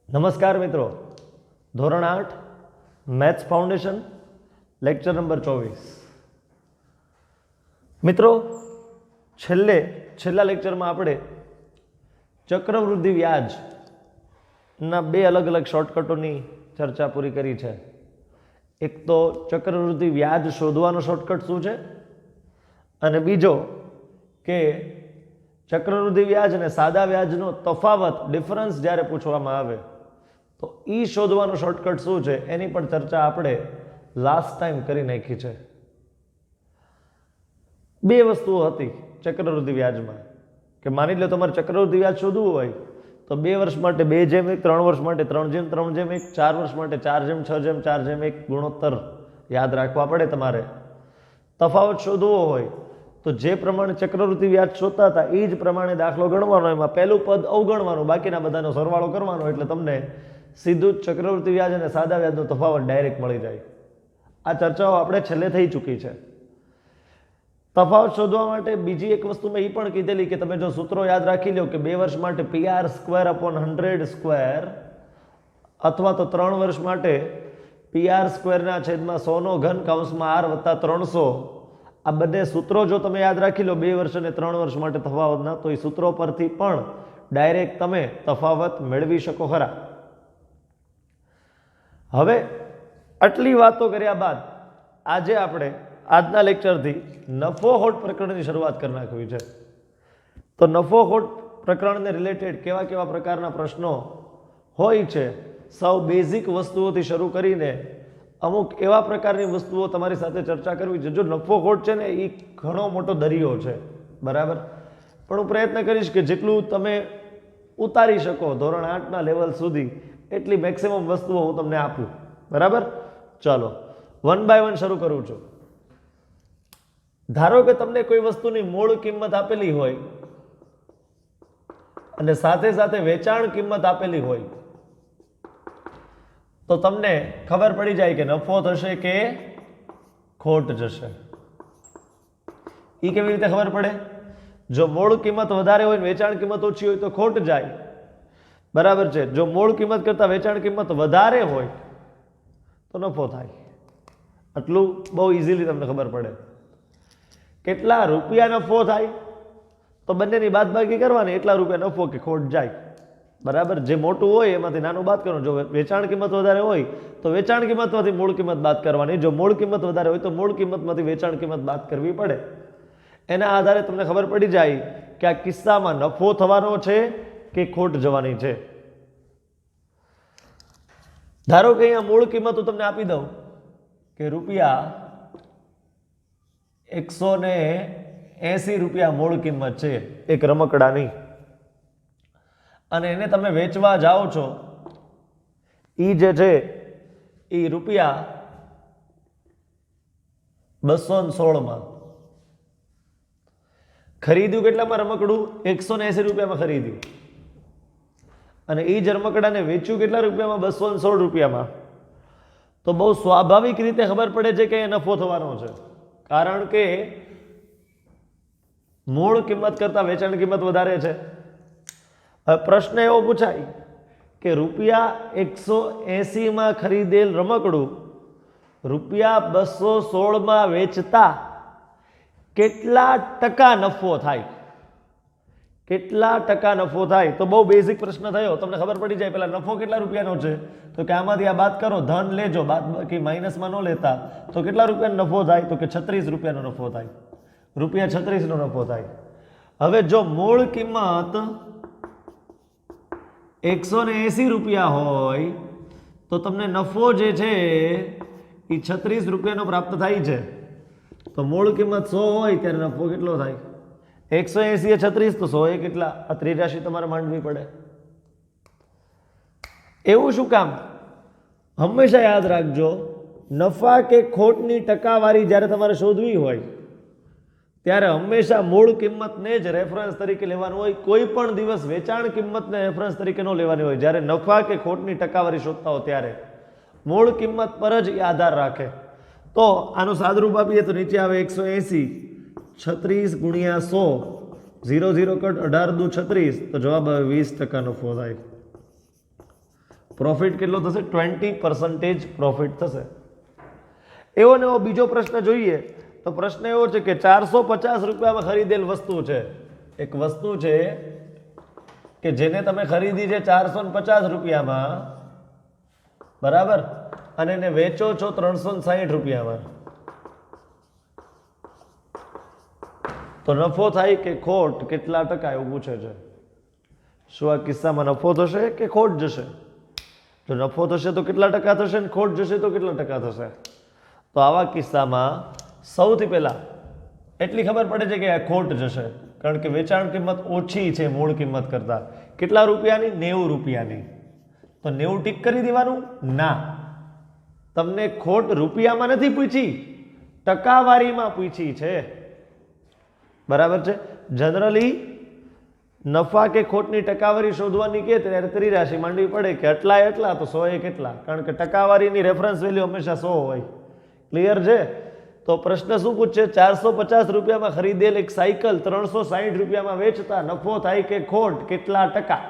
નમસ્કાર મિત્રો, ધોરણ 8 મેથ્સ ફાઉન્ડેશન લેક્ચર નંબર 24. મિત્રો, છેલ્લા લેક્ચરમાં આપણે ચક્રવૃદ્ધિ વ્યાજના બે અલગ અલગ શોર્ટકટોની ચર્ચા પૂરી કરી છે. એક તો ચક્રવૃદ્ધિ વ્યાજ શોધવાનો શોર્ટકટ શું છે, અને બીજો કે ચક્રવૃદ્ધિ વ્યાજ અને સાદા વ્યાજનો તફાવત ડિફરન્સ જ્યારે પૂછવામાં આવે તો એ શોધવાનો શોર્ટકટ શું છે એની પણ ચર્ચા આપણે લાસ્ટ ટાઈમ કરી નાખી છે. બે વસ્તુઓ હતી ચક્રવૃદ્ધિ વ્યાજમાં કે માની લો તમારે ચક્રવૃદ્ધિ વ્યાજ શોધવું હોય તો 2 વર્ષ માટે 2/1, 3 વર્ષ માટે 3/3/1, 4 વર્ષ માટે 4/6/4/1 ગુણોત્તર યાદ રાખવા પડે. તમારે તફાવત શોધવો હોય તો જે પ્રમાણે ચક્રવૃદ્ધિ વ્યાજ શોધતા હતા એ જ પ્રમાણે દાખલો ગણવાનો, એમાં પહેલું પદ અવગણવાનું, બાકીના બધાનો સરવાળો કરવાનો, એટલે તમને સીધું જ ચક્રવૃદ્ધિ વ્યાજ અને સાદા વ્યાજનો તફાવત ડાયરેક્ટ મળી જાય. આ ચર્ચાઓ આપણે છેલ્લે થઈ ચૂકી છે. તફાવત શોધવા માટે બીજી એક વસ્તુ મેં એ પણ કીધેલી કે તમે જો સૂત્રો યાદ રાખી લો કે 2 વર્ષ માટે PR² અથવા તો 3 વર્ષ માટે PR²/100/R+300, આ બંને સૂત્રો જો તમે યાદ રાખી લો 2 વર્ષ અને 3 વર્ષ માટે તફાવતના, તો એ સૂત્રો પરથી પણ ડાયરેક્ટ તમે તફાવત મેળવી શકો ખરા. હવે આટલી વાતો કર્યા બાદ આજે આપણે આજના લેક્ચરથી નફો-ખોટ પ્રકરણની શરૂઆત કરી નાખવી છે. તો નફો-ખોટ પ્રકરણને રિલેટેડ કેવા કેવા પ્રકારના પ્રશ્નો હોય છે, સૌ બેઝિક વસ્તુઓથી શરૂ કરીને અમુક એવા પ્રકારની વસ્તુઓ તમારી સાથે ચર્ચા કરવી છે. જો નફો-ખોટ છે ને એ ઘણો મોટો દરિયો છે, બરાબર, પણ હું પ્રયત્ન કરીશ કે જેટલું તમે ઉતારી શકો ધોરણ 8ના લેવલ સુધી એટલી મેક્સિમમ વસ્તુઓ હું તમને આપું, બરાબર. ચાલો 1 by 1 શરૂ કરું છું. ધારો કે તમને કોઈ વસ્તુની મૂળ કિંમત આપેલી હોય અને સાથે સાથે વેચાણ કિંમત આપેલી હોય તો તમને ખબર પડી જાય કે નફો થશે કે ખોટ જશે. એ કેવી રીતે ખબર પડે? જો મૂળ કિંમત વધારે હોય ને વેચાણ કિંમત ઓછી હોય તો ખોટ જાય, બરાબર છે. જો મૂળ કિંમત કરતાં વેચાણ કિંમત વધારે હોય તો નફો થાય. આટલું બહુ ઇઝીલી તમને ખબર પડે. કેટલા રૂપિયા નફો થાય તો બંનેની બાદબાકી કરવાની, એટલા રૂપિયા નફો કે ખોટ જાય, બરાબર. જે મોટું હોય એમાંથી નાનું બાદ કરવાનું. જો વેચાણ કિંમત વધારે હોય તો વેચાણ કિંમતમાંથી મૂળ કિંમત બાદ કરવાની. જો મૂળ કિંમત વધારે હોય તો મૂળ કિંમતમાંથી વેચાણ કિંમત બાદ કરવી પડે. એના આધારે તમને ખબર પડી જાય કે આ કિસ્સામાં નફો થવાનો છે કે ખોટ જવાની છે. ધારો કે અહીંયા મૂળ કિંમત હું તમને આપી દઉં કે ₹180 મૂળ કિંમત છે એક રમકડાની, અને એને તમે વેચવા જાઓ છો, એ જે છે એ ₹216 ખરીદ્યું. કેટલામાં રમકડું? ₹180 ખરીદ્યું, અને એ જ રમકડાને વેચ્યું કેટલા રૂપિયામાં? ₹216. તો બહુ સ્વાભાવિક રીતે ખબર પડે છે કે એ નફો થવાનો છે, કારણ કે મૂળ કિંમત કરતાં વેચાણ કિંમત વધારે છે. હવે પ્રશ્ન એવો પૂછાય કે ₹180 ખરીદેલ રમકડું ₹216 વેચતા કેટલા ટકા નફો થાય? કેટલા ટકા નફો થાય? તો બહુ બેઝિક પ્રશ્ન થયો. તમને ખબર પડી જાય પહેલા નફો કેટલા રૂપિયાનો છે, તો કે આમાંથી આ બાદ કરો, ધન લેજો, બાકી માઇનસમાં ન લેતા, તો કેટલા રૂપિયાનો નફો થાય? તો કે ₹36 નફો થાય. ₹36 નફો થાય. હવે જો મૂળ કિંમત ₹180 હોય તો તમને નફો જે છે એ ₹36 પ્રાપ્ત થાય છે. તો મૂળ કિંમત 100 હોય ત્યારે નફો કેટલો થાય? 180 એ 36 તો 100 એ કેટલા? આ ત્રિરાશી તમારે માંડવી પડે. એવું શું કામ? હંમેશા યાદ રાખજો, નફા કે ખોટની ટકાવારી જ્યારે તમારે શોધવી હોય ત્યારે હંમેશા મૂળ કિંમતને જ રેફરન્સ તરીકે લેવાનું હોય. કોઈ પણ દિવસ વેચાણ કિંમતને રેફરન્સ તરીકે ન લેવાની હોય. જ્યારે નફા કે ખોટની ટકાવારી શોધતા હો ત્યારે મૂળ કિંમત પર જ એ આધાર રાખે. તો આનું સાદરૂપ આપીએ તો નીચે આવે 180, 36 × 100, 0 0 કટ 18 દુ 36, તો જવાબ આવે 20% નફો થાય. પ્રોફિટ કેટલો થશે? 20% પ્રોફિટ થશે. એવો ને એવો બીજો પ્રશ્ન જોઈએ તો પ્રશ્ન એવો છે કે 450 રૂપિયામાં ખરીદેલ વસ્તુ છે. એક વસ્તુ છે કે જેને તમે ખરીદી છે 450 રૂપિયામાં, બરાબર, અને એને વેચો છો 360 રૂપિયામાં, તો નફો થાય કે ખોટ? કેટલા ટકા એવું પૂછે છે. શું આ કિસ્સામાં નફો થશે કે ખોટ જશે? જો નફો થશે તો કેટલા ટકા થશે ને ખોટ જશે તો કેટલા ટકા થશે? તો આવા કિસ્સામાં સૌથી પહેલા એટલી ખબર પડે છે કે આ ખોટ જશે, કારણ કે વેચાણ કિંમત ઓછી છે મૂળ કિંમત કરતા. કેટલા રૂપિયાની? 90 રૂપિયાની. તો 90 ટીક કરી દેવાનું? ના, તમને ખોટ રૂપિયામાં નથી પૂછી, ટકાવારીમાં પૂછી છે. બરાબર છે. જનરલી નફા કે ખોટની ટકાવારી શોધવાની કે ત્યારે ત્રિરાશી માંડવી પડે કે એટલા એટલા તો 100 એ કેટલા, કારણ કે ટકાવારીની રેફરન્સ વેલ્યુ હંમેશા 100 હોય. ક્લિયર છે? તો પ્રશ્ન શું પૂછશે? 450 રૂપિયામાં ખરીદેલ એક સાયકલ 360 રૂપિયામાં વેચતા નફો થાય કે ખોટ? કેટલા ટકા?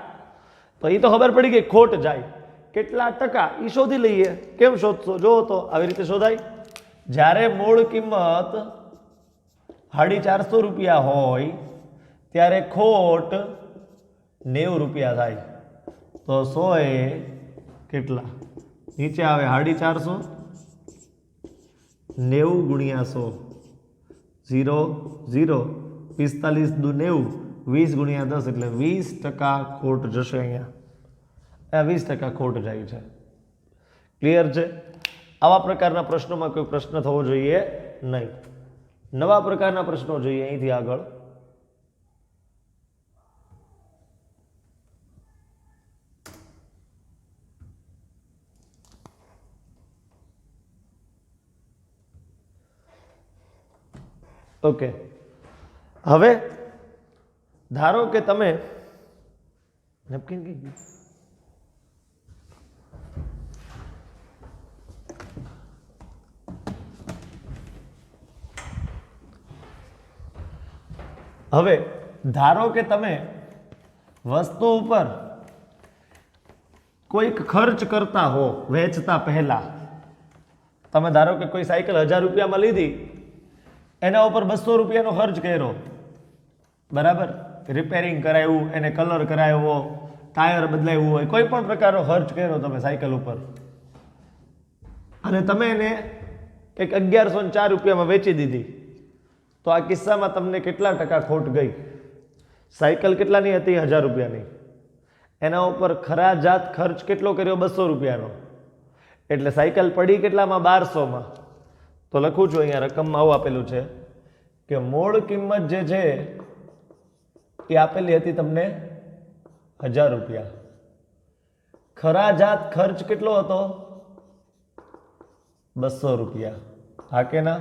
તો એ તો ખબર પડી કે ખોટ જાય. કેટલા ટકા એ શોધી લઈએ. કેમ શોધશો? જો તો આવી રીતે શોધાય. જ્યારે મૂળ કિંમત 450 રૂપિયા હોય ત્યારે ખોટ 90 રૂપિયા થાય. તો 100 એ કેટલા? નીચે આવે 450, 90 ગુણ્યા 100, 0 0, 45 દુ 90, 20 ગુણ્યા 10 એટલે 20% ખોટ જશે. અહીંયા આ 20% ખોટ જાય છે. ક્લિયર છે? આવા પ્રકારના પ્રશ્નોમાં કોઈ પ્રશ્ન થવો જોઈએ નહીં. નવા પ્રકારના પ્રશ્નો જોઈએ અહીંથી આગળ. ઓકે, હવે ધારો કે તમે નેપકિન કઈ ગયું? હવે ધારો કે તમે વસ્તુ ઉપર કોઈક ખર્ચ કરતા હો વેચતા પહેલા. તમે ધારો કે કોઈ સાયકલ 1000 રૂપિયામાં લીધી, એના ઉપર 200 રૂપિયાનો ખર્ચ કર્યો, બરાબર, રિપેરિંગ કરાવ્યું, એને કલર કરાવ્યો, ટાયર બદલાવ્યું હોય, કોઈ પણ પ્રકારનો ખર્ચ કર્યો તમે સાયકલ ઉપર, અને તમે એને કંઈક 1104 રૂપિયામાં વેચી દીધી, તો આ કિસ્સામાં તમને કેટલા ટકા ખોટ ગઈ? સાયકલ કેટલાની હતી? 1000 રૂપિયાની. એના ઉપર ખરાજાત ખર્ચ કેટલો કર્યો? 200 રૂપિયાનો. એટલે સાયકલ પડી કેટલામાં? 1200માં. તો લખું છું અહીંયા રકમમાં આવું આપેલું છે કે મૂળ કિંમત જે છે એ આપેલી હતી તમને 1000 રૂપિયા. ખરાજાત ખર્ચ કેટલો હતો? 200 રૂપિયા. હા કે ના?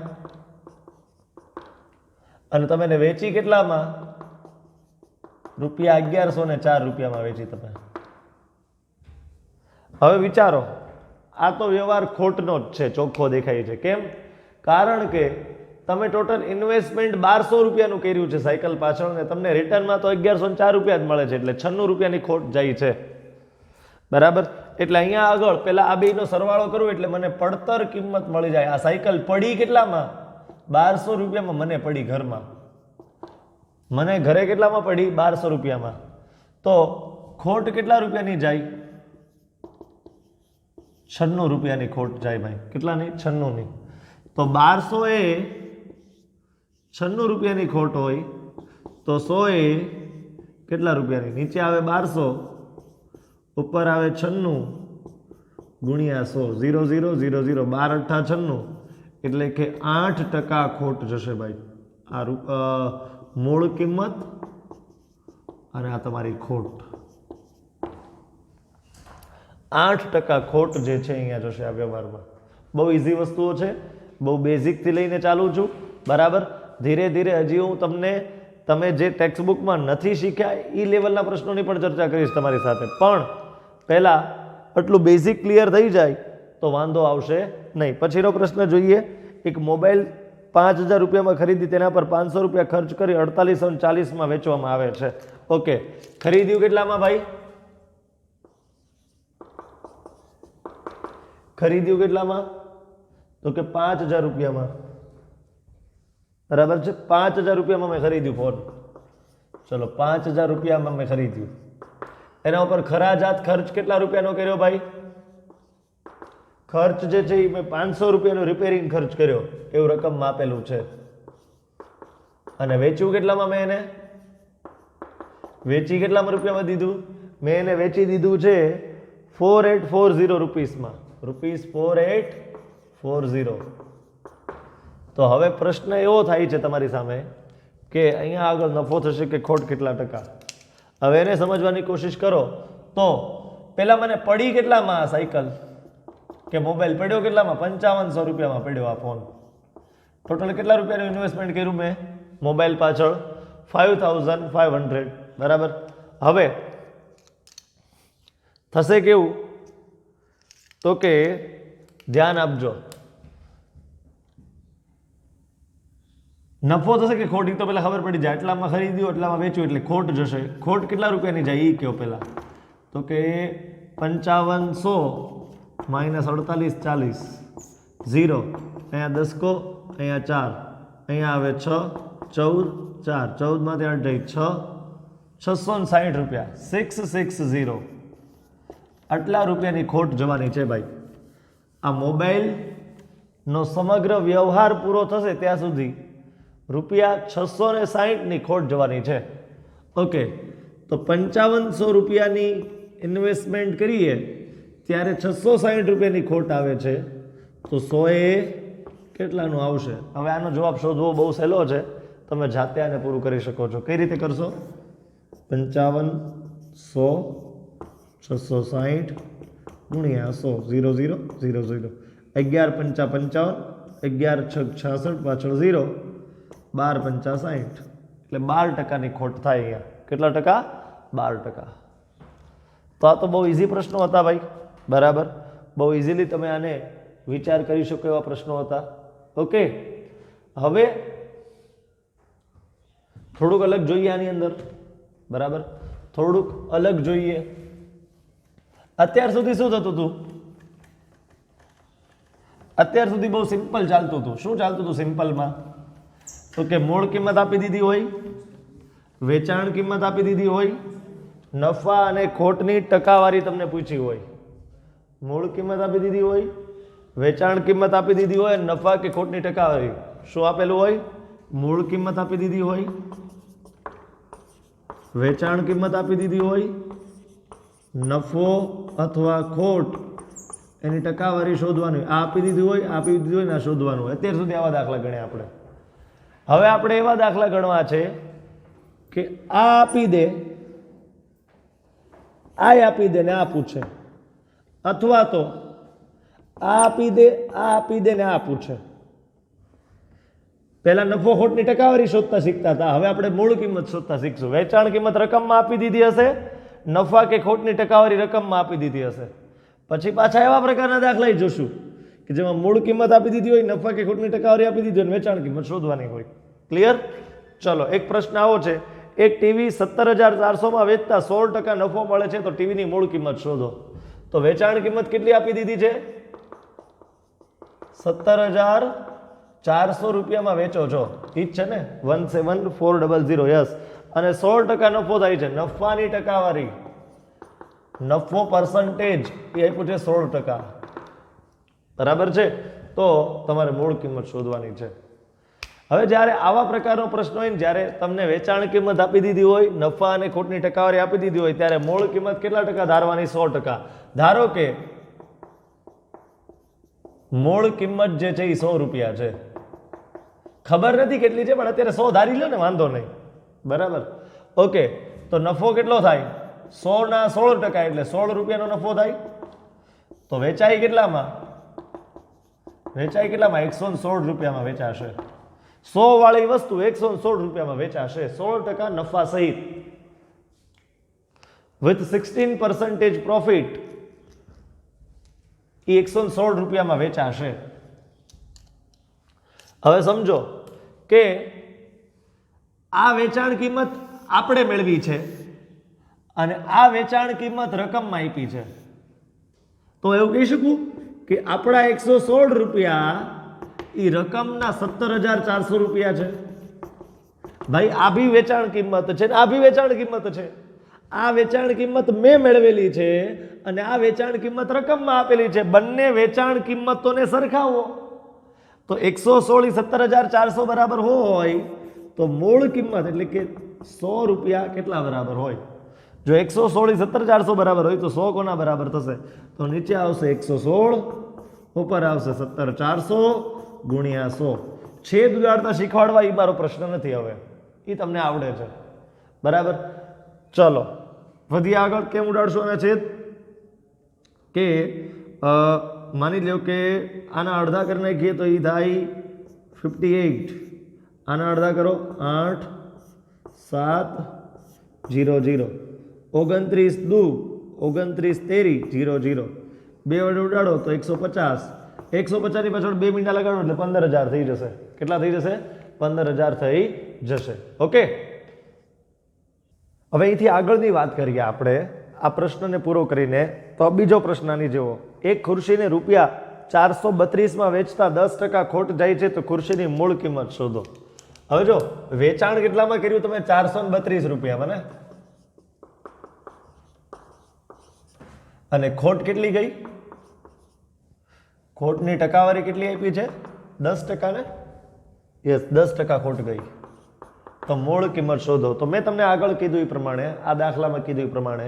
અને તમે એને વેચી કેટલામાં? રૂપિયા 1104 રૂપિયામાં વેચી તમે. હવે વિચારો, આ તો વ્યવહાર ખોટનો જ છે, ચોખ્ખો દેખાય છે. કેમ? કારણ કે તમે ટોટલ ઇન્વેસ્ટમેન્ટ 1200 રૂપિયાનું કર્યું છે સાયકલ પાછળ, ને તમને રિટર્નમાં તો 1104 રૂપિયા જ મળે છે, એટલે 96 રૂપિયાની ખોટ જાય છે. બરાબર? એટલે અહીંયા આગળ પેલા આ બેનો સરવાળો કરું એટલે મને પડતર કિંમત મળી જાય. આ સાયકલ પડી કેટલામાં? 1200 રૂપિયામાં મને પડી ઘરમાં. મને ઘરે કેટલામાં પડી? 1200 રૂપિયામાં. તો ખોટ કેટલા રૂપિયાની જાય? 96 રૂપિયાની ખોટ જાય ભાઈ. કેટલાની? 96ની. તો 1200 એ 96 રૂપિયાની ખોટ હોય તો 100 એ કેટલા રૂપિયાની? નીચે આવે 1200, ઉપર આવે 96 ગુણ્યા 100, 0 0 0 0, 12 અઠ્ઠા 96, એટલે કે 8% ખોટ જશે ભાઈ. આ મૂળ કિંમત અને આ તમારી ખોટ. 8% ખોટ જે છે અહીંયા જશે આ વ્યવહારમાં. બહુ ઇઝી વસ્તુઓ છે, બહુ બેઝિકથી લઈને ચાલું છું, બરાબર. ધીરે ધીરે હજી હું તમને તમે જે ટેક્સ્ટ બુકમાં નથી શીખ્યા એ લેવલના પ્રશ્નોની પણ ચર્ચા કરીશ તમારી સાથે. પણ પહેલાં આટલું બેઝિક ક્લિયર થઈ જાય તો વાંધો આવશે નહીં. પછીનો પ્રશ્ન જોઈએ. એક મોબાઈલ 5000 રૂપિયામાં ખરીદી, તેના પર 500 રૂપિયા ખર્ચ કરી 4840માં વેચવામાં આવે છે. ઓકે, ખરીદ્યું કેટલામાં ભાઈ? ખરીદ્યું કેટલામાં? તો કે 5000 રૂપિયામાં. બરાબર છે, 5000 રૂપિયામાં મેં ખરીદ્યું ફોન. ચલો 5000 રૂપિયામાં મેં ખરીદ્યું. એના ઉપર ખરાજાત ખર્ચ કેટલા રૂપિયાનો કર્યો ભાઈ? ખર્ચ જે છે એ મેં 500 રૂપિયાનો રિપેરિંગ ખર્ચ કર્યો એવું રકમમાં આપેલું છે. અને વેચ્યું કેટલામાં મેં એને? વેચી કેટલામાં રૂપિયામાં દીધું? મેં એને વેચી દીધું છે 4840 રૂપીસમાં. ₹4840. તો હવે પ્રશ્ન એવો થાય છે તમારી સામે કે અહીંયા આગળ નફો થશે કે ખોટ કેટલા ટકા? હવે એને સમજવાની કોશિશ કરો. તો પહેલા મને પડી કેટલામાં આ સાયકલ કે મોબાઈલ પડ્યો કેટલામાં? 5500 રૂપિયામાં પડ્યો આ ફોન. ટોટલ કેટલા રૂપિયાનું ઇન્વેસ્ટમેન્ટ કર્યું મેં મોબાઈલ પાછળ? 5500. બરાબર. હવે થશે કેવું? તો કે ધ્યાન આપજો, નફો થશે કે ખોટ એ તો પેલા ખબર પડી જાય. એટલામાં ખરીદ્યું એટલામાં વેચ્યું એટલે ખોટ જશે. ખોટ કેટલા રૂપિયાની જાય એ કયો પેલા? તો કે 5500 માઇનસ 4840 0. અહીંયા 10 કો, અહીંયા 4, અહીંયા આવે 6 14 4, 14 માંથી 8 જાય 6, 660 રૂપિયા. 660. આટલા રૂપિયાની ખોટ જવાની છે ભાઈ. આ મોબાઈલનો સમગ્ર વ્યવહાર પૂરો થશે ત્યાં સુધી રૂપિયા 660ની ખોટ જવાની છે. ઓકે, તો 5500 રૂપિયાની ઇન્વેસ્ટમેન્ટ કરીએ ત્યારે 660 રૂપિયાની ખોટ આવે છે. તો 100 એ કેટલાનું આવશે? હવે આનો જવાબ શોધવો બહુ સહેલો છે, તમે જાતે આને પૂરું કરી શકો છો. કઈ રીતે કરશો? 5500 660 ગુણ્યા 100 0 0 0 0. 11 5 55, 11 6 66, પાછળ 0, 12 5 60 એટલે 12% ખોટ થાય અહીંયા. કેટલા ટકા? 12%. તો આ તો બહુ ઇઝી પ્રશ્નો હતા ભાઈ. બરાબર, બહુ ઇઝીલી તમે આને વિચાર કરી શકો એવા પ્રશ્નો હતા. ઓકે, હવે થોડુંક અલગ જોઈએ આની અંદર. બરાબર, થોડુંક અલગ જોઈએ. અત્યાર સુધી શું થતું હતું? અત્યાર સુધી બહુ સિમ્પલ ચાલતું હતું. શું ચાલતું હતું સિમ્પલમાં? તો કે મૂળ કિંમત આપી દીધી હોય, વેચાણ કિંમત આપી દીધી હોય, નફા અને ખોટની ટકાવારી તમને પૂછી હોય. મૂળ કિંમત આપી દીધી હોય, વેચાણ કિંમત આપી દીધી હોય, નફા કે ખોટની ટકાવારી શું આપેલું હોય? મૂળ કિંમત આપી દીધી હોય, વેચાણ કિંમત આપી દીધી હોય, નફો અથવા ખોટ એની ટકાવારી શોધવાની. આ આપી દીધી હોય, આપી દીધી હોય ને શોધવાનું હોય. અત્યાર સુધી આવા દાખલા ગણ્યા આપણે. હવે આપણે એવા દાખલા ગણવા છે કે આ આપી દે, આ આપી દે ને આ પૂછે, અથવા તો આ આપી દે, આ આપી દે ને આ પૂછે. પહેલા નફો ખોટની ટકાવારી શોધતા શીખતા હતા, હવે આપણે મૂળ કિંમત શોધતા શીખશું. વેચાણ કિંમત રકમમાં આપી દીધી હશે, નફા કે ખોટની ટકાવારી રકમમાં આપી દીધી હશે. પછી પાછા એવા પ્રકારના દાખલા જોશું કે જેમાં મૂળ કિંમત આપી દીધી હોય, નફા કે ખોટની ટકાવારી આપી દીધી હોય, વેચાણ કિંમત શોધવાની હોય. ક્લિયર? ચલો, એક પ્રશ્ન આવો છે, એક ટીવી 17,400 માં વેચતા 16% નફો મળે છે, તો ટીવીની મૂળ કિંમત શોધો. તો વેચાણ કિંમત કેટલી આપી દીધી છે? 17,400 રૂપિયામાં વેચો છો, ઠીક છે ને? 17400. યસ. અને 16% નફો થાય છે. નફાની ટકાવારી, નફો પર્સન્ટેજ એ આપ્યું છે 16%. બરાબર છે? તો તમારે મૂળ કિંમત શોધવાની છે. હવે જ્યારે આવા પ્રકારનો પ્રશ્ન હોય ને, જ્યારે તમને વેચાણ કિંમત આપી દીધી હોય, નફા અને ખોટની ટકાવારી આપી દીધી હોય, ત્યારે મૂળ કિંમત કેટલા ટકા ધારવાની? 100%. ધારો કે મૂળ કિંમત જે છે એ 100 રૂપિયા છે. ખબર નથી કેટલી છે, પણ અત્યારે 100 ધારી લો ને, વાંધો નહીં. બરાબર? ઓકે, તો નફો કેટલો થાય? 100 ના 16% એટલે 16 રૂપિયાનો નફો થાય. તો વેચાઈ કેટલામાં? વેચાઈ કેટલામાં? 116 રૂપિયામાં વેચાશે. 100 વાળી વસ્તુ 116 રૂપિયામાં વેચાશે, 16% નફા સહિત, વિથ 16% પ્રોફિટ. એ 116 રૂપિયામાં વેચાશે. હવે સમજો કે આ વેચાણ કિંમત આપણે મેળવી છે અને આ વેચાણ કિંમત રકમમાં આપી છે. તો એવું કહી શકું કે આપણા 116 રૂપિયા એ રકમના 17,400 રૂપિયા છે ભાઈ. આ બી વેચાણ કિંમત છે ને આ બી વેચાણ કિંમત છે. આ વેચાણ કિંમત મેં મેળવેલી છે અને આ વેચાણ કિંમત રકમમાં આપેલી છે. બંને વેચાણ કિંમતોને સરખાવો તો 116 = 17,400 બરાબર હોય તો મૂળ કિંમત એટલે કે 100 રૂપિયા કેટલા બરાબર હોય? જો 116 = 17,400 બરાબર હોય તો 100 કોના બરાબર થશે? તો નીચે આવશે 116, ઉપર આવશે 17,400 ગુણ્યા 100. છેદ ઉડાડતા શીખવાડવા એ મારો પ્રશ્ન નથી, હવે એ તમને આવડે છે બરાબર. ચલો વધીએ આગળ. કેમ ઉડાડશો આના છેદ? કે માની લો કે આના અડધા કરી નાખીએ તો એ થાય 58. આના અડધા કરો 8, 7, 0, 0. 29 દુ 29 તેરી 0, 0. 2 વડે ઉડાડો તો 150. 150 ની પાછળ 2 મીંડા લગાડો એટલે 15,000 થઈ જશે. કેટલા થઈ જશે? 15,000 થઈ જશે. ઓકે, હવે અહીંથી આગળની વાત કરીએ આપણે આ પ્રશ્નને પૂરો કરીને. તો બીજો પ્રશ્ન આની જેવો. એક ખુરશીને રૂપિયા 432 વેચતા 10% ખોટ જાય છે તો ખુરશીની મૂળ કિંમત શોધો. હવે જો વેચાણ કેટલામાં કર્યું તમે? 432 રૂપિયામાં ને, અને ખોટ કેટલી ગઈ? ખોટની ટકાવારી કેટલી આપી છે? 10% ને. યસ, 10% ખોટ ગઈ તો મૂળ કિંમત શોધો. તો મેં તમને આગળ કીધું એ પ્રમાણે, આ દાખલામાં કીધું એ પ્રમાણે,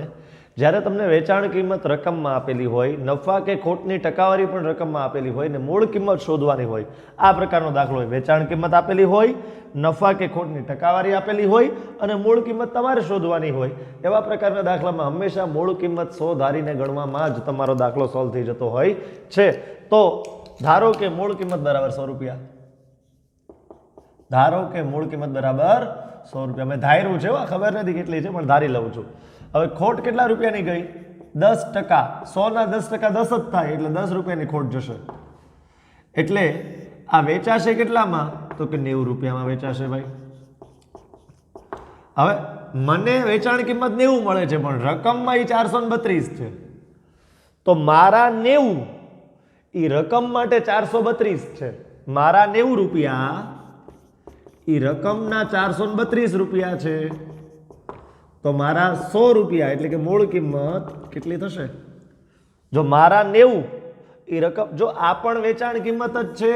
જ્યારે તમને વેચાણ કિંમત રકમમાં આપેલી હોય, નફા કે ખોટની ટકાવારી પણ રકમમાં આપેલી હોય ને મૂળ કિંમત શોધવાની હોય, આ પ્રકારનો દાખલો હોય. વેચાણ કિંમત આપેલી હોય, નફા કે ખોટની ટકાવારી આપેલી હોય અને મૂળ કિંમત તમારે શોધવાની હોય, એવા પ્રકારના દાખલામાં હંમેશા મૂળ કિંમત 100 ધારીને ગણવામાં જ તમારો દાખલો સોલ્વ થઈ જતો હોય છે. તો ધારો કે મૂળ કિંમત બરાબર 100 રૂપિયા. ધારો કે મૂળ કિંમત બરાબર 100 રૂપિયા. મેં ધાર્યું છે, ખબર નથી કેટલી છે પણ ધારી લઉં છું. હવે ખોટ કેટલા રૂપિયાની ગઈ? 10%. 100 ના 10% 10 જ થાય એટલે 10 રૂપિયાની ખોટ જશે. એટલે આ વેચાશે કેટલામાં? તો કે 90 રૂપિયામાં વેચાશે ભાઈ. હવે મને વેચાણ કિંમત 90 મળે છે પણ રકમમાં એ 432 છે. તો મારા 90 એ રકમ માટે 432 છે. મારા 90 રૂપિયા એ રકમના 432 રૂપિયા છે. તો મારા 100 રૂપિયા એટલે કે મૂળ કિંમત કેટલી થશે? જો મારા 90 એ રકમ, જો આ પણ વેચાણ કિંમત જ છે,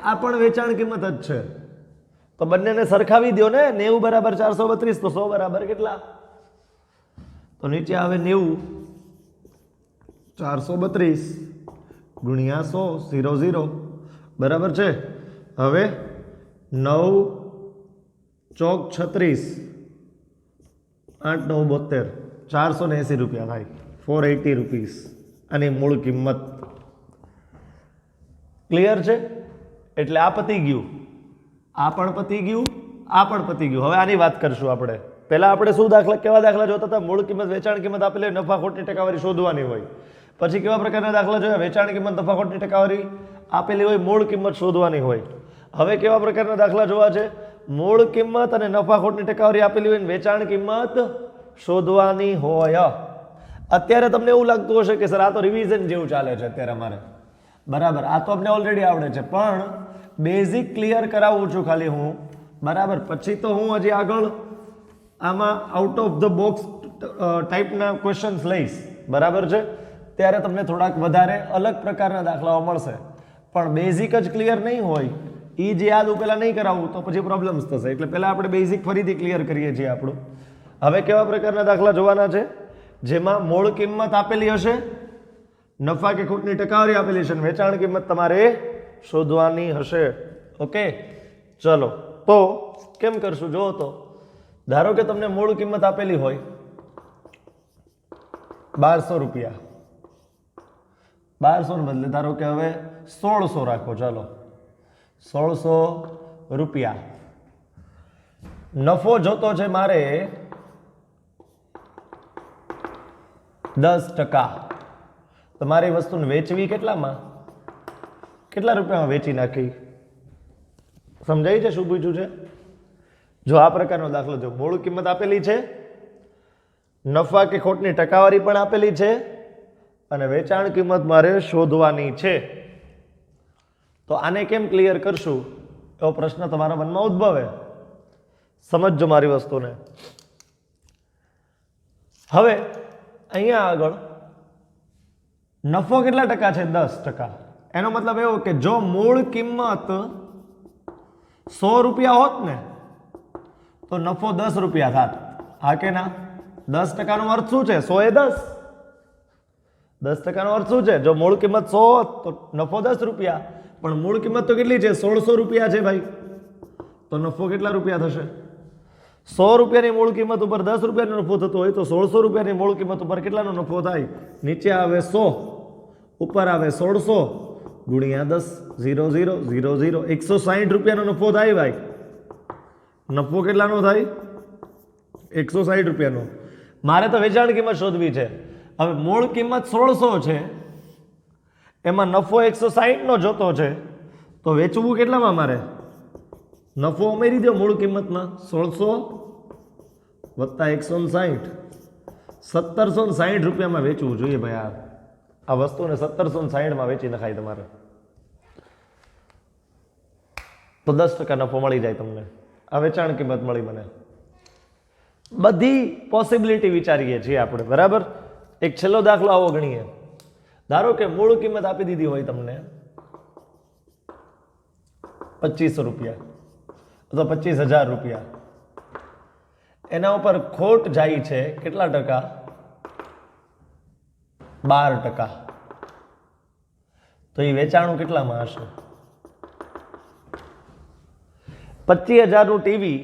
આ પણ વેચાણ કિંમત જ છે, તો બંનેને સરખાવી દો ને. 90 બરાબર 432 તો 100 બરાબર કેટલા? તો નીચે આવે 90 432 ગુણ્યા 100 0, 0 બરાબર છે. હવે 9 ચોક 36 8 9 72 480 રૂપિયા થાય. 480 રૂપીસ અને મૂળ કિંમત. ક્લિયર છે? એટલે આ પતી ગયું, આ પણ પતી ગયું, આ પણ પતી ગયું. હવે આની વાત કરશું આપણે. પહેલા આપણે શું દાખલા, કેવા દાખલા જોતા હતા? મૂળ કિંમત, વેચાણ કિંમત આપેલી હોય, નફા ખોટની ટકાવારી શોધવાની હોય. પછી કેવા પ્રકારના દાખલા જોયા? વેચાણ કિંમત, નફા ખોટની ટકાવારી આપેલી હોય, મૂળ કિંમત શોધવાની હોય. હવે કેવા પ્રકારના દાખલા જોવા છે? મૂળ કિંમત અને નફા ખોટની ટકાવારી આપેલી હોય, વેચાણ કિંમત શોધવાની હોય. અત્યારે તમને એવું લાગતું હશે કે સર આ તો રિવિઝન જેવું ચાલે છે અત્યારે અમારે, બરાબર, આ તો અમને ઓલરેડી આવડે છે, પણ બેઝિક ક્લિયર કરાવું છું ખાલી હું, બરાબર. પછી તો હું હજી આગળ આમાં આઉટ ઓફ ધ બોક્સ ટાઈપના ક્વેશ્ચન્સ લઈશ, બરાબર છે. ત્યારે તમને થોડાક વધારે અલગ પ્રકારના દાખલાઓ મળશે, પણ બેઝિક જ ક્લિયર નહીં હોય, એ જે યાદ પહેલાં નહીં કરાવું તો પછી પ્રોબ્લેમ્સ થશે. એટલે પહેલાં આપણે બેઝિક ફરીથી ક્લિયર કરીએ છીએ આપણું. હવે કેવા પ્રકારના દાખલા જોવાના છે? જેમાં મૂળ કિંમત આપેલી હશે, નફા કે ખોટની ટકાવારી આપેલી છે, વેચાણ કિંમત તમારે શોધવાની હશે. ઓકે, ચલો તો કેમ કરશું? જો તો ધારો કે તમને મૂળ કિંમત આપેલી હોય 1200 રૂપિયા, 1200 ને બદલે ધારો કે હવે 1600 રાખો. ચાલો 1600 રૂપિયા. નફો જોતો છે મારે 10%. તમારી વસ્તુને વેચવી કેટલામાં? કેટલા રૂપિયામાં વેચી નાખી? સમજાય છે શું પૂછ્યું છે? જો આ પ્રકારનો દાખલો, જો મૂળ કિંમત આપેલી છે, નફા કે ખોટની ટકાવારી પણ આપેલી છે, અને વેચાણ કિંમત મારે શોધવાની છે. તો આને કેમ ક્લિયર કરશું એવો પ્રશ્ન તમારા મનમાં ઉદ્ભવે. સમજજો મારી વસ્તુને. હવે અહીંયા આગળ નફો કેટલા ટકા છે? 10%. એનો મતલબ એવો કે જો મૂળ કિંમત 100 રૂપિયા હોત ને તો નફો 10 રૂપિયા થાત. હા કે ના? 10% નો અર્થ શું છે? 100 એ 10. 10% નો અર્થ શું છે? જો મૂળ કિંમત 100 હોત તો નફો 10 રૂપિયા, પણ મૂળ કિંમત તો કેટલી છે? 1600 રૂપિયા છે ભાઈ. તો નફો કેટલા રૂપિયા થશે? 100 રૂપિયાની મૂળ કિંમત ઉપર 10 રૂપિયાનો નફો થતો હોય તો 1600 રૂપિયાની મૂળ કિંમત ઉપર કેટલાનો નફો થાય? નીચે આવે 100, ઉપર આવે 1600 ગુણ્યા 10, 0 0 0 0, 160 રૂપિયાનો નફો થાય ભાઈ. નફો કેટલાનો થાય? 160 રૂપિયાનો. મારે તો વેચાણ કિંમત શોધવી છે. હવે મૂળ કિંમત 1600 છે, એમાં નફો 160 નો જોતો છે, તો વેચવું કેટલામાં મારે? નફો ઉમેરી દો મૂળ કિંમતમાં. 1600 વત્તા 160, 1760 રૂપિયામાં વેચવું જોઈએ ભાઈ. આ વસ્તુને 1760 વેચી નખાય તમારે, તો 10% નફો મળી જાય તમને. આ વેચાણ કિંમત મળી મને. બધી પોસિબિલિટી વિચારીએ છીએ આપણે, બરાબર. એક છેલ્લો દાખલો આવો ગણીએ. ધારો કે મૂળ કિંમત આપી દીધી હોય તમને 2500 રૂપિયા અથવા 25,000 રૂપિયા. એના ઉપર ખોટ જાય છે કેટલા ટકા? 12%. તો એ વેચાણું કેટલામાં હશે? 25,000 નું ટીવી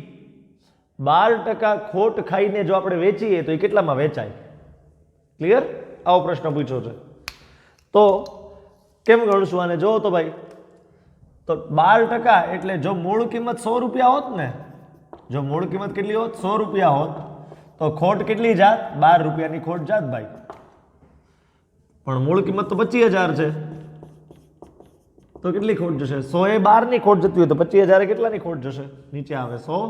12% ખોટ ખાઈને જો આપણે વેચીએ તો એ કેટલામાં વેચાય? ક્લિયર? આવો પ્રશ્ન પૂછ્યો છે. તો કેમ ગણશું આને? જો તો ભાઈ, તો 12% એટલે જો મૂળ કિંમત 100 રૂપિયા હોત ને, જો મૂળ કિંમત કેટલી હોત? 100 રૂપિયા હોત, તો ખોટ કેટલી જાત? 12 રૂપિયાની ખોટ જાત ભાઈ. પણ મૂળ કિંમત તો 25,000 છે, તો કેટલી ખોટ જશે? 100 એ 12 ની ખોટ જતી હોય તો 25,000 કેટલાની ખોટ જશે? નીચે આવે 100,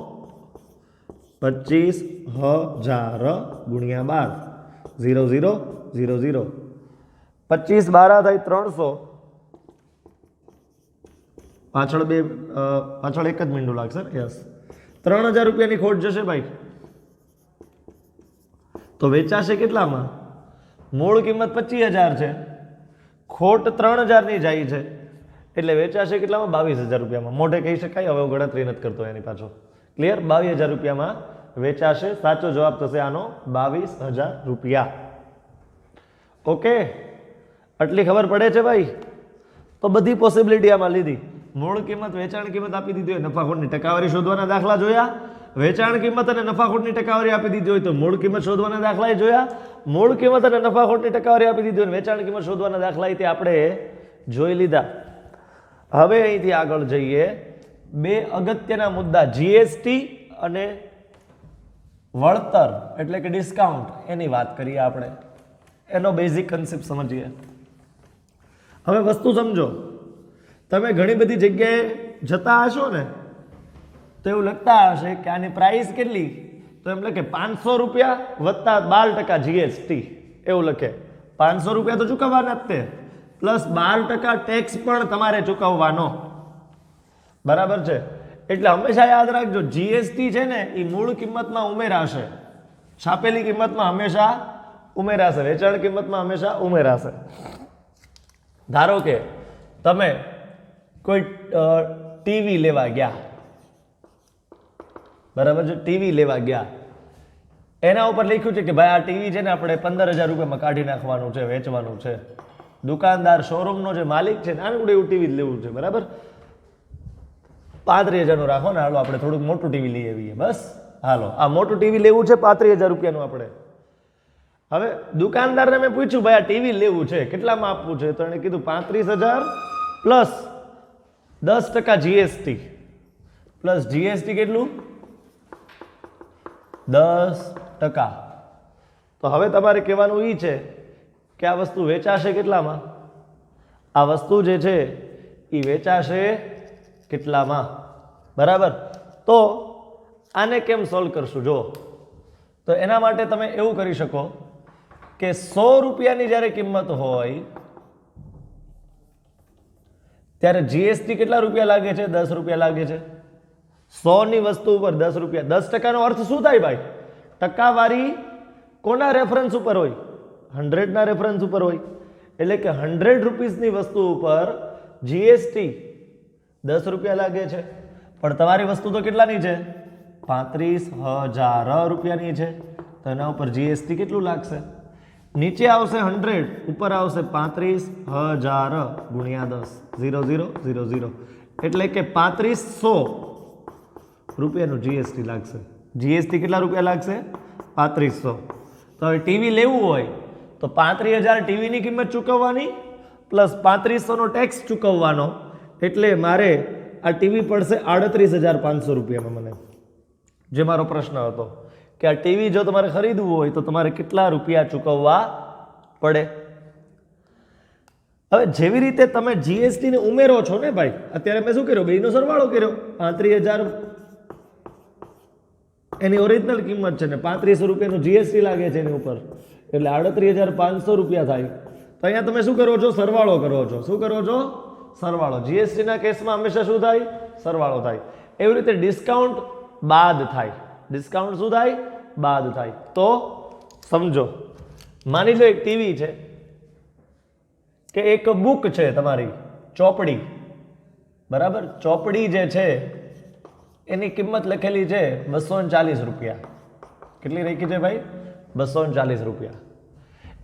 25,000 ગુણ્યા 12, 0 0 0 0, 25 12 થાય 300. પાછળ એક જ મીંડું લાગશે. યસ, 3000 રૂપિયાની ખોટ જશે ભાઈ. તો વેચાશે કેટલામાં? મૂળ કિંમત 25,000 છે, ખોટ 3000 ની જાય છે, એટલે વેચાશે કેટલામાં? 22,000 રૂપિયામાં. મોઢે કહી શકાય, હવે ગણતરી નથી કરતો એની પાછો. ક્લિયર? 22,000 રૂપિયામાં વેચાશે. સાચો જવાબ થશે આનો 22,000 રૂપિયા. ઓકે, આટલી ખબર પડે છે ભાઈ? તો બધી પોસિબિલિટી આમાં લીધી. મૂળ કિંમત, વેચાણ કિંમત આપી દીધી હોય, નફાખોટની ટકાવારી શોધવાના દાખલા જોયા. વેચાણ કિંમત અને નફાખોટની ટકાવારી આપી દીધી હોય તો મૂળ કિંમત શોધવાના દાખલા જોયા. મૂળ કિંમત અને નફાખોટની ટકાવારી આપી દીધી હોય, વેચાણ કિંમત શોધવાના દાખલા તે આપણે જોઈ લીધા. હવે અહીંથી આગળ જઈએ. બે અગત્યના મુદ્દા, જીએસટી અને વળતર એટલે કે ડિસ્કાઉન્ટ, એની વાત કરીએ આપણે. એનો બેઝિક કન્સેપ્ટ સમજીએ. હવે વસ્તુ સમજો. તમે ઘણી બધી જગ્યાએ જતા હશો ને તો એવું લખતા હશે કે આની પ્રાઇસ કેટલી, તો એમ લખે 500 રૂપિયા વત્તા 12% જીએસટી. એવું લખે. 500 રૂપિયા તો ચૂકવવાના જ તે, પ્લસ 12% ટેક્સ પણ તમારે ચૂકવવાનો. બરાબર છે? એટલે હંમેશા યાદ રાખજો, જીએસટી છે ને એ મૂળ કિંમતમાં ઉમેરાશે, છાપેલી કિંમતમાં હંમેશા ઉમેરાશે, વેચાણ કિંમતમાં હંમેશા ઉમેરાશે. ધારો કે તમે કોઈ ટીવી લેવા ગયા, બરાબર છે? ટીવી લેવા ગયા, એના ઉપર લખ્યું છે કે ભાઈ આ ટીવી છે ને આપણે 15,000 રૂપિયામાં કાઢી નાખવાનું છે, વેચવાનું છે. દુકાનદાર, શોરૂમનો જે માલિક છે, નાનું એવું ટીવી લેવું છે, બરાબર? 35,000 નું રાખો ને, હાલો આપણે થોડુંક મોટું ટીવી લઈ આવીએ. બસ હાલો, આ મોટું ટીવી લેવું છે 35,000 રૂપિયાનું આપણે. હવે દુકાનદારને મેં પૂછ્યું ભાઈ આ ટીવી લેવું છે, કેટલામાં આપવું છે? તો એને કીધું 35,000 પ્લસ 10% જીએસટી. પ્લસ જીએસટી કેટલું? 10%. તો હવે તમારે કહેવાનું એ છે કે આ વસ્તુ વેચાશે કેટલામાં? આ વસ્તુ જે છે એ વેચાશે કેટલામાં? બરાબર? તો આને કેમ સોલ્વ કરશું? જો, તો એના માટે તમે એવું કરી શકો કે 100 રૂપિયાની જ્યારે કિંમત હોય ત્યારે જીએસટી કેટલા રૂપિયા લાગે છે? 10 રૂપિયા લાગે છે. 100 ની વસ્તુ ઉપર 10 રૂપિયા. 10% અર્થ શું થાય ભાઈ? ટકાવારી કોના રેફરન્સ ઉપર હોય? 100 ના રેફરન્સ ઉપર હોય. એટલે કે 100 રૂપીસની વસ્તુ ઉપર જીએસટી 10 રૂપિયા લાગે છે. પણ તમારી વસ્તુ તો કેટલાની છે? 35,000 રૂપિયાની છે. તો એના ઉપર જીએસટી કેટલું લાગશે? નીચે આવશે 100, ઉપર આવશે 35,000 ગુણ્યા 10, 0 0 0 0, એટલે કે 3500 રૂપિયાનું જીએસટી લાગશે. જીએસટી કેટલા રૂપિયા લાગશે? 3500. તો હવે ટીવી લેવું હોય તો 35,000 ટીવીની કિંમત ચૂકવવાની પ્લસ 3500નો ટેક્સ ચૂકવવાનો, એટલે મારે આ ટીવી પડશે 38,500 રૂપિયામાં. મને જે મારો પ્રશ્ન હતો કે આ ટીવી જો તમારે ખરીદવું હોય તો તમારે કેટલા રૂપિયા ચૂકવવા પડે? હવે જેવી રીતે તમે જીએસટી ને ઉમેરો છો ને ભાઈ, અત્યારે મેં શું કર્યો? બેનો સરવાળો કર્યો. 35,000 એની ઓરિજિનલ કિંમત છે ને 3500 રૂપિયાનું જીએસટી લાગે છે એની ઉપર, એટલે 38,500 રૂપિયા થાય. તો અહીંયા તમે શું કરો છો? સરવાળો કરો છો. શું કરો છો? સરવાળો. જીએસટીના કેસમાં હંમેશા શું થાય? સરવાળો થાય. એવી રીતે ડિસ્કાઉન્ટ બાદ થાય. ડિસ્કાઉન્ટ શું થાય? બાદ થાય. તો સમજો, માની લો એક ટીવી છે કે એક બુક છે તમારી, ચોપડી, બરાબર? ચોપડી જે છે એની કિંમત લખેલી છે 240 રૂપિયા. કેટલી રાખી છે ભાઈ? 240 રૂપિયા.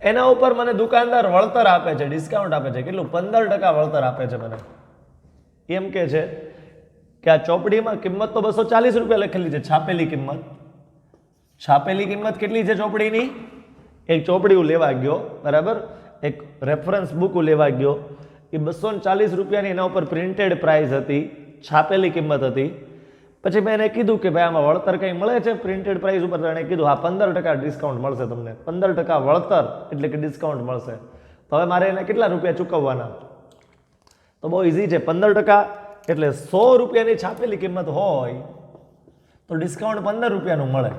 એના ઉપર મને દુકાનદાર વળતર આપે છે, ડિસ્કાઉન્ટ આપે છે. કેટલું? 15% વળતર આપે છે મને. એમ કે છે કે આ ચોપડીમાં કિંમત તો 240 રૂપિયા લખેલી છે, છાપેલી કિંમત. છાપેલી કિંમત કેટલી છે ચોપડીની? એક ચોપડી હું લેવા ગયો, બરાબર, એક રેફરન્સ બુક હું લેવા ગયો, એ 240 રૂપિયાની એના ઉપર પ્રિન્ટેડ પ્રાઇસ હતી, છાપેલી કિંમત હતી. પછી મેં એને કીધું કે ભાઈ આમાં વળતર કંઈ મળે છે પ્રિન્ટેડ પ્રાઇસ ઉપર? તો એણે કીધું હા 15% ડિસ્કાઉન્ટ મળશે તમને. 15% વળતર એટલે કે ડિસ્કાઉન્ટ મળશે. તો હવે મારે એને કેટલા રૂપિયા ચૂકવવાના? તો બહુ ઇઝી છે. 15% એટલે 100 રૂપિયાની છાપેલી કિંમત હોય તો ડિસ્કાઉન્ટ 15 રૂપિયાનું મળે.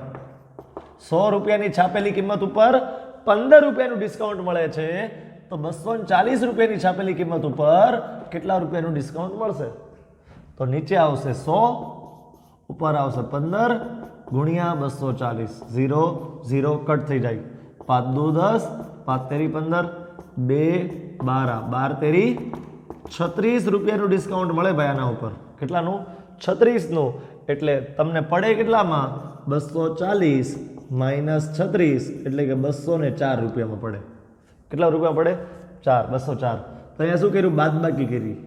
100 રૂપિયાની છાપેલી કિંમત ઉપર 15 રૂપિયાનું ડિસ્કાઉન્ટ મળે છે. તો 240 રૂપિયાની છાપેલી કિંમત ઉપર કેટલા રૂપિયાનું ડિસ્કાઉન્ટ મળશે? તો નીચે આવશે 100, ઉપર આવશે 15 ગુણ્યા 240, 0 0 કટ થઈ જાય. 5 દુ 10, 5 તેરી 15, 2 12, 12 તેરી 36 રૂપિયાનું ડિસ્કાઉન્ટ મળે ભાઈ આના ઉપર. કેટલાનું? 36નું. એટલે તમને પડે કેટલામાં? 240 માઇનસ 36, એટલે કે 204 રૂપિયામાં પડે. કેટલા રૂપિયા પડે? 4, 204. તો અહીંયા શું કર્યું? બાદ બાકી કરી.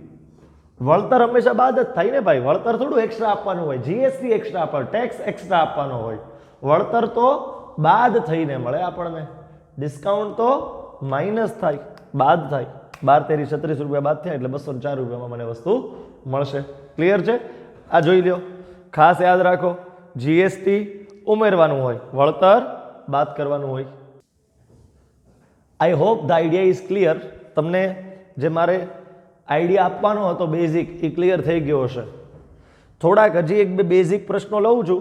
વળતર હંમેશા બાદ જ થાય ને ભાઈ. વળતર થોડું એક્સ્ટ્રા આપવાનું હોય. જીએસટી એક્સ્ટ્રા આપવાનું, ટેક્સ એક્સ્ટ્રા આપવાનો હોય. વળતર તો બાદ થઈને મળે આપણને. ડિસ્કાઉન્ટ તો માઇનસ થાય, બાદ થાય. 12 તેરી 36 રૂપિયા બાદ થયા એટલે 204 રૂપિયામાં મને વસ્તુ મળશે. ક્લિયર છે? આ જોઈ લ્યો, ખાસ યાદ રાખો. જીએસટી ઉમેરવાનું હોય, વળતર બાદ કરવાનું હોય. I hope the idea is clear. તમને જે મારે આઈડિયા આપવાનો હતો બેઝિક, એ ક્લિયર થઈ ગયો હશે. થોડાક હજી એક બે બેઝિક પ્રશ્નો લઉં છું.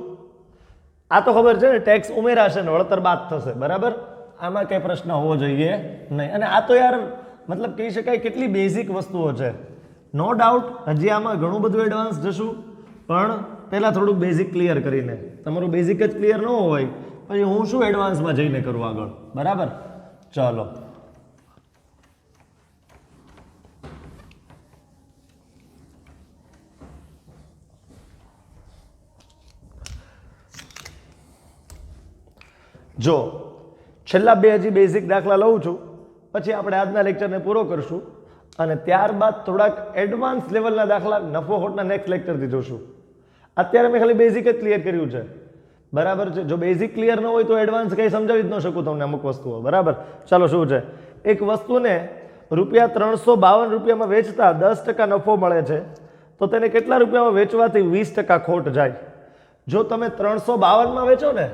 આ તો ખબર છે ને, ટેક્સ ઉમેરાશે ને વળતર બાદ થશે, બરાબર? આમાં કંઈ પ્રશ્ન હોવો જોઈએ નહીં. અને આ તો યાર મતલબ કહી શકાય કેટલી બેઝિક વસ્તુઓ છે. નો ડાઉટ હજી આમાં ઘણું બધું એડવાન્સ જશું, પણ પહેલાં થોડુંક બેઝિક ક્લિયર કરીને. તમારું બેઝિક જ ક્લિયર ન હોય પછી હું શું એડવાન્સમાં જઈને કરું આગળ, બરાબર? ચાલો, જો છેલ્લા બે હજી બેઝિક દાખલા લઉં છું, પછી આપણે આજના લેક્ચરને પૂરો કરશું અને ત્યારબાદ થોડાક એડવાન્સ લેવલના દાખલા નફો ખોટના નેક્સ્ટ લેક્ચરથી જોશું. અત્યારે મેં ખાલી બેઝિક જ ક્લિયર કર્યું છે, બરાબર છે? જો બેઝિક ક્લિયર ન હોય તો એડવાન્સ કંઈ સમજાવી જ ન શકું તમને અમુક વસ્તુઓ, બરાબર? ચાલો, શું છે? એક વસ્તુને રૂપિયા 352 રૂપિયામાં વેચતા 10% નફો મળે છે, તો તેને કેટલા રૂપિયામાં વેચવાથી 20% ખોટ જાય? જો તમે 352માં વેચો ને,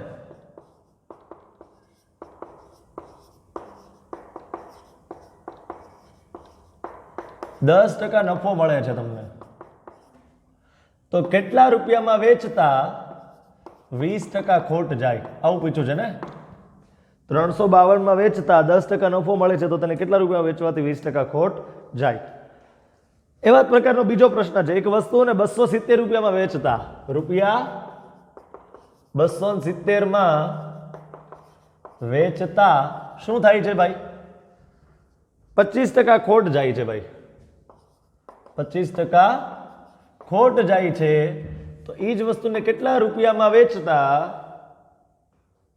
$10 નફો મળે છે તમને, તો કેટલા રૂપિયામાં વેચતા 20% ખોટ જાય? આવું પૂછ્યું છે ને. 352 માં વેચતા 10% નફો મળે છે તો તને કેટલા રૂપિયા વેચવાથી 20% ખોટ જાય? એવા જ પ્રકારનો બીજો પ્રશ્ન છે. એક વસ્તુને 270 રૂપિયામાં વેચતા રૂપિયા 270 માં વેચતા શું થાય છે ભાઈ? 25% ખોટ જાય છે ભાઈ. 25% ખોટ જાય છે તો એ જ વસ્તુને કેટલા રૂપિયામાં વેચતા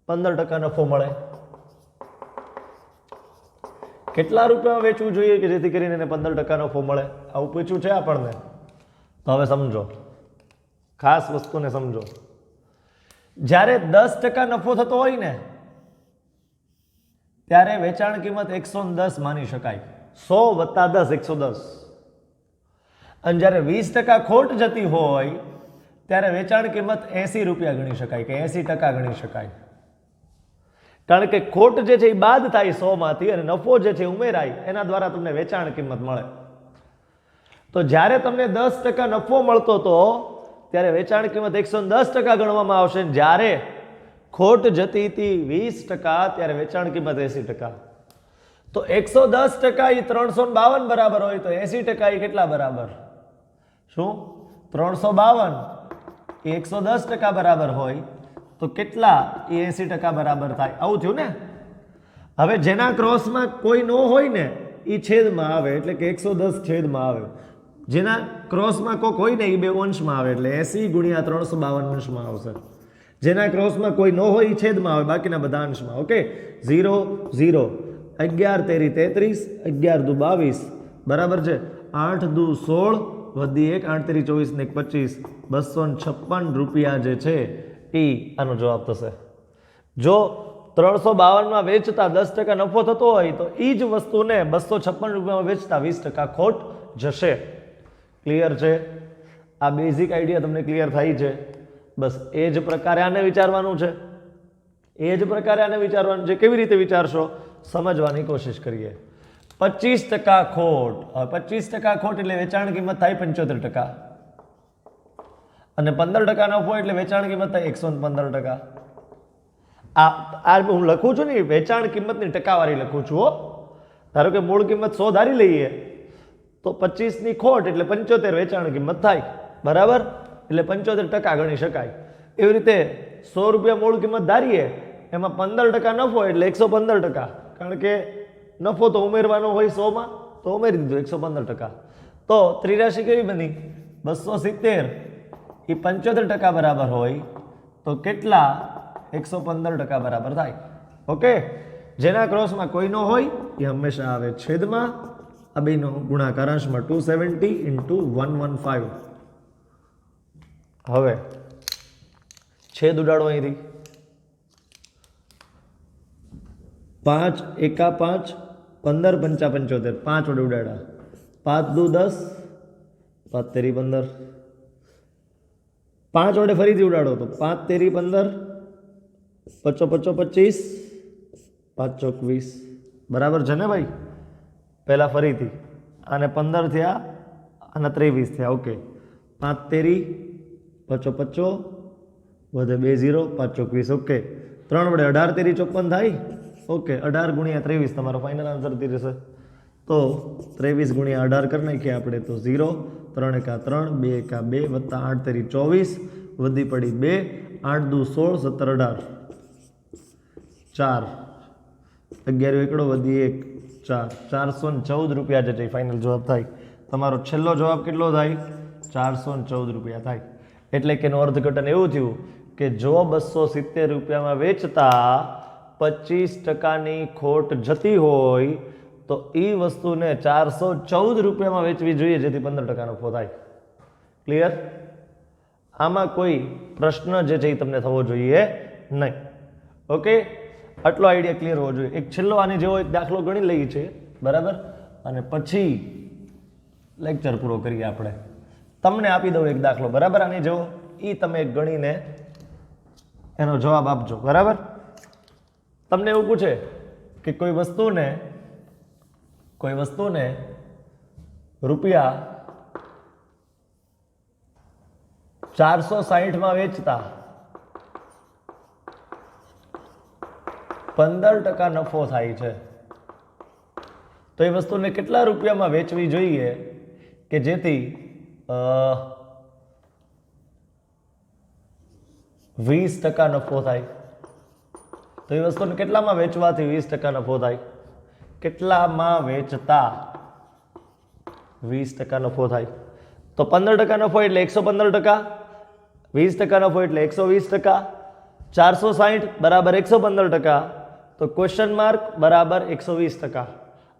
15% નફો મળે? કેટલા રૂપિયામાં વેચવું જોઈએ કે જેથી કરીને એને 15% નફો મળે? આવું પૂછ્યું છે આપણને. તો હવે સમજો, ખાસ વસ્તુને સમજો. જ્યારે 10% નફો થતો હોય ને ત્યારે વેચાણ કિંમત 110 માની શકાય. 100 + 10 110. અને જ્યારે 20% ખોટ જતી હોય ત્યારે વેચાણ કિંમત 80 રૂપિયા ગણી શકાય કે 80% ગણી શકાય. કારણ કે ખોટ જે છે એ બાદ થાય 100 માંથી અને નફો જે છે ઉમેરાય એના દ્વારા તમને વેચાણ કિંમત મળે. તો જ્યારે તમને 10% નફો મળતો હતો ત્યારે વેચાણ કિંમત 110% ગણવામાં આવશે. જ્યારે ખોટ જતી હતી 20% ત્યારે વેચાણ કિંમત 80%. તો 110% એ 352 બરાબર હોય તો 80% એ કેટલા બરાબર? શું 352 એ 110% બરાબર હોય તો કેટલા એ 80% બરાબર થાય? આવું થયું ને. હવે જેના ક્રોસમાં કોઈ ન હોય ને એ છેદમાં આવે એટલે કે 110 છેદમાં આવે. જેના ક્રોસમાં કોઈક હોય ને એ બે અંશમાં આવે એટલે 80 × 352 અંશમાં આવશે. જેના ક્રોસમાં કોઈ ન હોય એ છેદમાં આવે, બાકીના બધા અંશમાં. ઓકે, 0 0 11 તેરી 33 11 દુ 22 બરાબર છે. 8 દુ 16 વધી 1 8 તેરી 24 ને 25 256 રૂપિયા જે છે એ આનો જવાબ થશે. જો 352 માં વેચતા 10% નફો થતો હોય તો એ જ વસ્તુને 256 રૂપિયામાં વેચતા 20% ખોટ જશે. ક્લિયર છે? આ બેઝિક આઈડિયા તમને ક્લિયર થાય છે? બસ એ જ પ્રકારે આને વિચારવાનું છે. એ જ પ્રકારે આને વિચારવાનું છે. કેવી રીતે વિચારશો સમજવાની કોશિશ કરીએ. 25% ખોટ. હવે 25% ખોટ એટલે વેચાણ કિંમત થાય 75%. અને 15% નફો એટલે વેચાણ કિંમત થાય 115%. આ હું લખું છું ને વેચાણ કિંમતની ટકાવારી લખું છું. ધારો કે મૂળ કિંમત 100 ધારી લઈએ તો 25 ની ખોટ એટલે 75 વેચાણ કિંમત થાય. બરાબર? એટલે 75% ગણી શકાય. એવી રીતે 100 રૂપિયા મૂળ કિંમત ધારીએ એમાં 15% નફો એટલે 115%. કારણ કે નફો તો ઉમેરવાનો હોય 100 માં તો ઉમેરી દીધું 115%. તો ત્રિરાશી કેવી બની? 270 એ 75% બરાબર હોય તો કેટલા 115% બરાબર થાય. ઓકે, જેના ક્રોસમાં કોઈ ન હોય એ હંમેશા આવે છેદમાં. આ બેનો ગુણાકાર અંશમાં 270 × 115. હવે છેદ ઉડાડો અહીંથી. 5 એકા 5 15 પંચા 75 5 વડે ઉડાડા. 5 દુ 10 5 તેરી 15. 5 વડે ફરીથી ઉડાડો તો 5 તેરી 15 પચો પચો 25 5 ચોક 20 બરાબર છે ને ભાઈ? પહેલા ફરીથી આને 15 થયા અને 23 થયા. ઓકે, 5 તેરી પચો પચો વધે 2 0 5 ચોક 20. ઓકે, 3 વડે 18 તેરી 54 થાય. ઓકે, 18 × 23 તમારો ફાઇનલ આન્સર રહેશે. તો 23 × 18 કરી નાખીએ આપણે તો 0 3 એકા 3 2 એકા 2 વત્તા 8 તેરી 24 વધી પડી 2 8 દુ 16 17 18 4 11 એકડો વધી 1 4 414 રૂપિયા જે છે ફાઇનલ જવાબ થાય. તમારો છેલ્લો જવાબ કેટલો થાય? 414 રૂપિયા થાય. એટલે કે એનું અર્થઘટન એવું થયું કે જો 270 રૂપિયામાં વેચતા 25%ની ખોટ જતી હોય તો એ વસ્તુને 414 રૂપિયામાં વેચવી જોઈએ જેથી 15% નફો થાય. ક્લિયર? આમાં કોઈ પ્રશ્ન જે છે એ તમને થવો જોઈએ નહીં. ઓકે, આટલો આઈડિયા ક્લિયર હોવો જોઈએ. એક છેલ્લો આની જેવો એક દાખલો ગણી લઈએ છીએ. બરાબર? અને પછી લેક્ચર પૂરો કરીએ આપણે. તમને આપી દઉં એક દાખલો. બરાબર? આની જેવો એ તમે ગણીને એનો જવાબ આપજો. બરાબર? તમને એવું પૂછે કે કોઈ વસ્તુને રૂપિયા 460 માં વેચતા 15% નફો થાય છે તો એ વસ્તુને કેટલા રૂપિયામાં વેચવી જોઈએ કે જેથી 20% નફો થાય? તો એ વસ્તુને કેટલામાં વેચવાથી 20% નફો થાય? કેટલામાં વેચતા 20% નફો થાય? તો 15% નફો એટલે 115%, 20% નફો એટલે 120%, 460 બરાબર 115%, તો ક્વેશ્ચન માર્ક બરાબર 120%.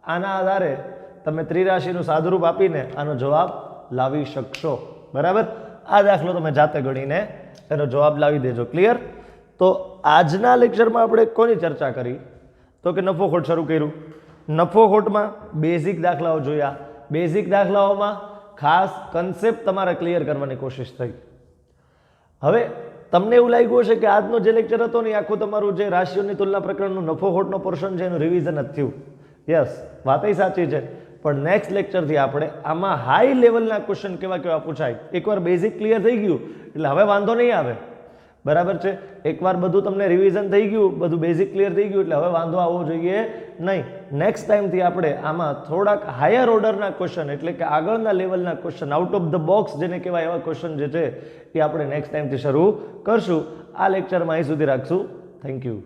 આના આધારે તમે ત્રિરાશિનું સાદુરૂપ આપીને આનો જવાબ લાવી શકશો. બરાબર? આ દાખલો તમે જાતે ગણીને એનો જવાબ લાવી દેજો. ક્લિયર? તો આજના લેક્ચરમાં આપણે કોની ચર્ચા કરી? તો કે નફો ખોટ શરૂ કર્યું. નફો ખોટમાં બેઝિક દાખલાઓ જોયા. બેઝિક દાખલાઓમાં ખાસ કન્સેપ્ટ તમારે ક્લિયર કરવાની કોશિશ થઈ. હવે તમને એવું લાગ્યું હશે કે આજનો જે લેક્ચર હતો ને આખું તમારું જે રાશિઓની તુલના પ્રકરણનું નફો ખોટનો પોર્શન છે એનું રિવિઝન જ થયું. યસ, વાત સાચી છે. પણ નેક્સ્ટ લેક્ચરથી આપણે આમાં હાઈ લેવલના ક્વેશ્ચન કેવા કેવા પૂછાય એકવાર બેઝિક ક્લિયર થઈ ગયું એટલે હવે વાંધો નહીં આવે. બરાબર છે? એકવાર બધું તમને રિવિઝન થઈ ગયું, બધું બેઝિક ક્લિયર થઈ ગયું એટલે હવે વાંધો આવવો જોઈએ નહીં. નેક્સ્ટ ટાઈમથી આપણે આમાં થોડાક હાયર ઓર્ડરના ક્વેશ્ચન એટલે કે આગળના લેવલના question, out of the box જેને કહેવાય એવા ક્વેશ્ચન જે છે એ આપણે નેક્સ્ટ ટાઈમથી શરૂ કરશું. આ લેક્ચરમાં અહીં સુધી રાખશું. Thank you.